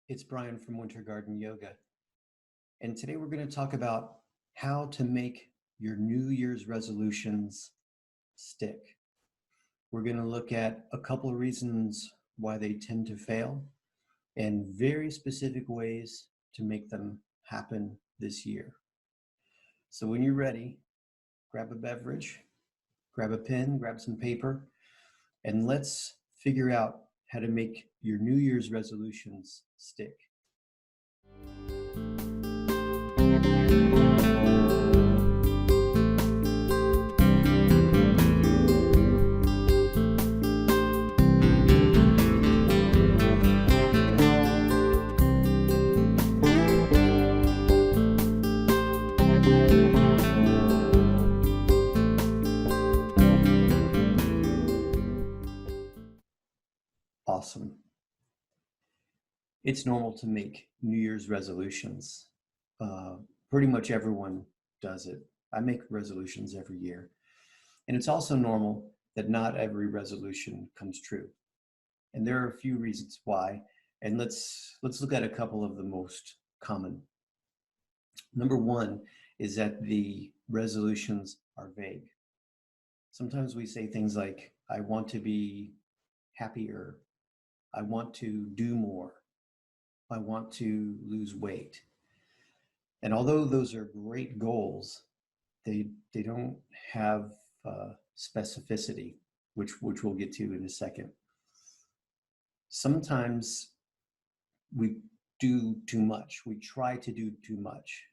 It's Brian from Winter Garden Yoga. And today we're going to talk about how to make your New Year's resolutions stick. We're going to look at a couple of reasons why they tend to fail and very specific ways to make them happen this year. So when you're ready, grab a beverage, grab a pen, grab some paper, and let's figure out how to make your New Year's resolutions stick. Awesome. It's normal to make New Year's resolutions. Pretty much everyone does it. I make resolutions every year. And it's also normal that not every resolution comes true. And there are a few reasons why. And let's look at a couple of the most common. Number one is that the resolutions are vague. Sometimes we say things like, I want to be happier. I want to do more. I want to lose weight. And although those are great goals, they don't have specificity, which we'll get to in a second. Sometimes we do too much. We try to do too much.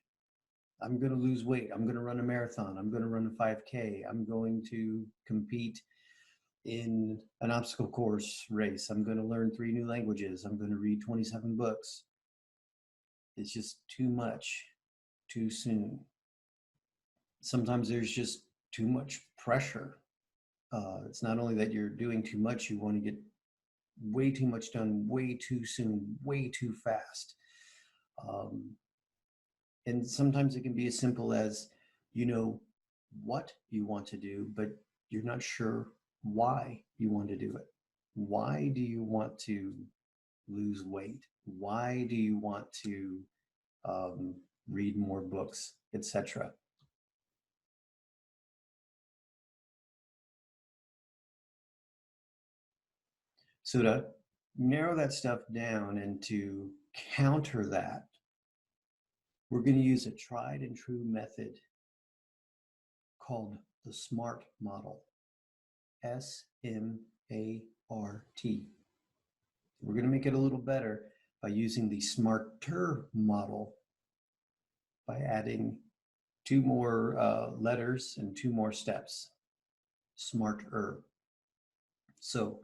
I'm going to lose weight. I'm going to run a marathon. I'm going to run a 5K. I'm going to compete in an obstacle course race. I'm going to learn 3 new languages. I'm going to read 27 books. It's just too much, too soon. Sometimes there's just too much pressure. It's not only that you're doing too much, you want to get way too much done, way too soon, way too fast. And sometimes it can be as simple as, you know what you want to do, but you're not sure why you want to do it. Why do you want to lose weight? Why do you want to read more books, etc.? So to narrow that stuff down and to counter that, we're going to use a tried and true method called the SMART model. SMART. We're going to make it a little better by using the SMARTER model by adding 2 more letters and 2 more steps. SMARTER. So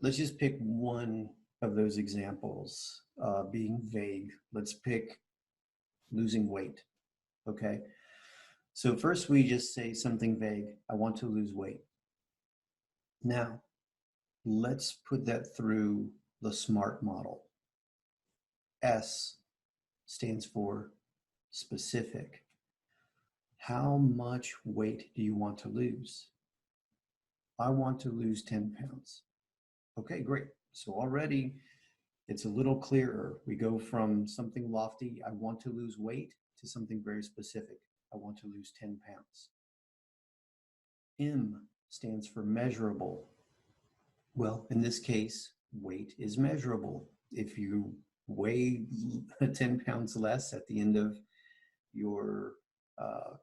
let's just pick one of those examples, being vague. Let's pick losing weight, okay? So first we just say something vague, I want to lose weight. Now, let's put that through the SMART model. S stands for specific. How much weight do you want to lose? I want to lose 10 pounds. Okay, great. So already it's a little clearer. We go from something lofty, I want to lose weight, to something very specific. I want to lose 10 pounds. M stands for measurable. Well, in this case, weight is measurable. If you weigh 10 pounds less at the end of your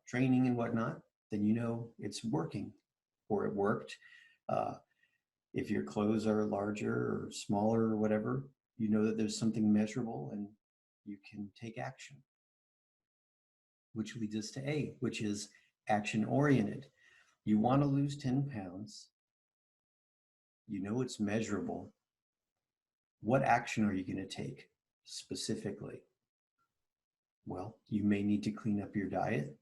training and whatnot, then you know it's working or it worked. If your clothes are larger or smaller or whatever, you know that there's something measurable and you can take action. Which leads us to A, which is action-oriented. You want to lose 10 pounds. You know it's measurable. What action are you going to take specifically? Well, you may need to clean up your diet.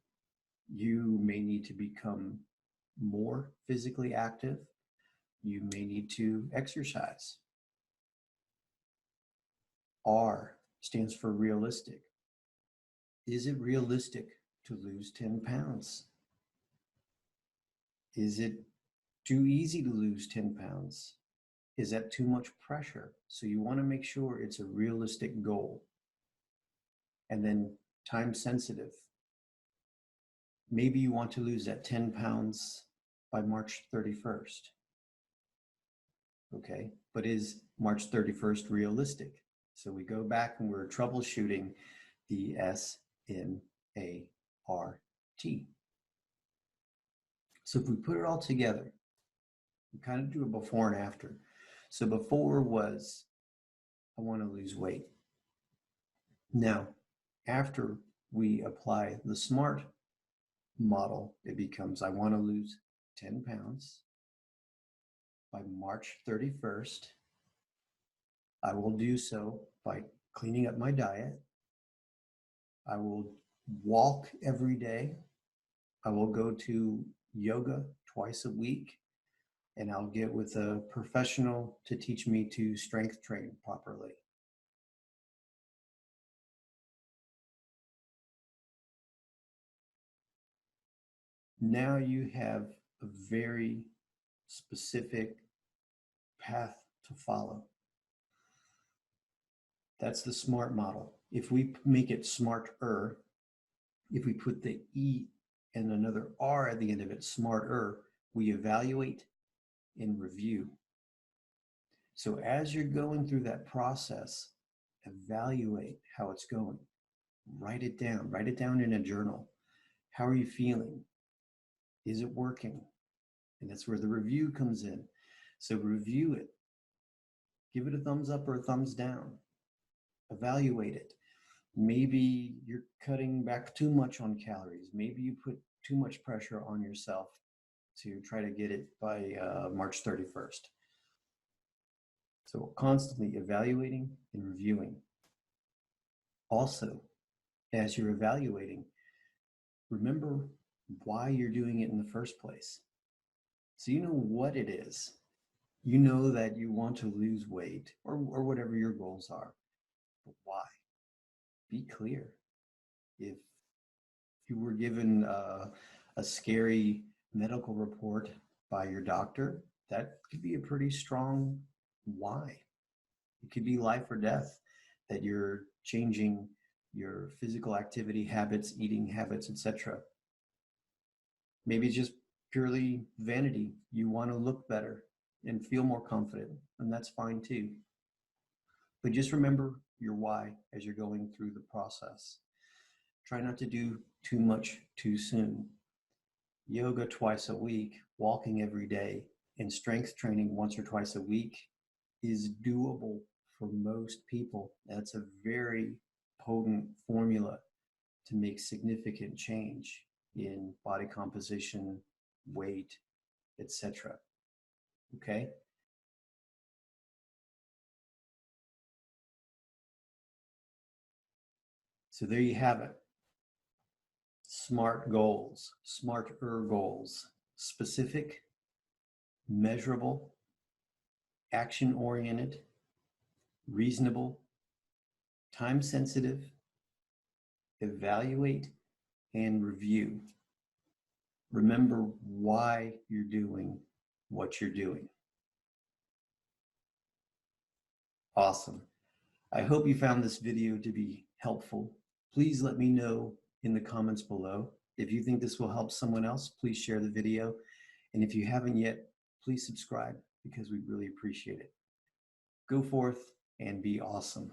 You may need to become more physically active. You may need to exercise. R stands for realistic. Is it realistic to lose 10 pounds? Is it too easy to lose 10 pounds? Is that too much pressure? So you want to make sure it's a realistic goal. And then time sensitive. Maybe you want to lose that 10 pounds by March 31st. Okay, but is March 31st realistic? So we go back and we're troubleshooting the SMART. So if we put it all together, we kind of do a before and after. So before was, I want to lose weight. Now, after we apply the SMART model, it becomes, I want to lose 10 pounds by March 31st. I will do so by cleaning up my diet. I will walk every day. I will go to yoga twice a week, and I'll get with a professional to teach me to strength train properly. Now you have a very specific path to follow. That's the SMART model. If we make it smarter, if we put the E and another R at the end of it, smarter, we evaluate and review. So as you're going through that process, evaluate how it's going. Write it down in a journal. How are you feeling? Is it working? And that's where the review comes in. So review it. Give it a thumbs up or a thumbs down. Evaluate it. Maybe you're cutting back too much on calories. Maybe you put too much pressure on yourself to try to get it by March 31st. So constantly evaluating and reviewing. Also, as you're evaluating, remember why you're doing it in the first place. So you know what it is. You know that you want to lose weight or whatever your goals are. But why? Be clear. If you were given a scary medical report by your doctor, that could be a pretty strong why. It could be life or death, that you're changing your physical activity habits, eating habits, etc. Maybe it's just purely vanity. You want to look better and feel more confident, and that's fine too. But just remember your why as you're going through the process. Try not to do too much too soon. Yoga twice a week, walking every day, and strength training once or twice a week is doable for most people. That's a very potent formula to make significant change in body composition, weight, etc. Okay? So there you have it. SMART goals, smarter goals, specific, measurable, action-oriented, reasonable, time-sensitive, evaluate, and review. Remember why you're doing what you're doing. Awesome. I hope you found this video to be helpful. Please let me know in the comments below. If you think this will help someone else, please share the video. And if you haven't yet, please subscribe because we really appreciate it. Go forth and be awesome.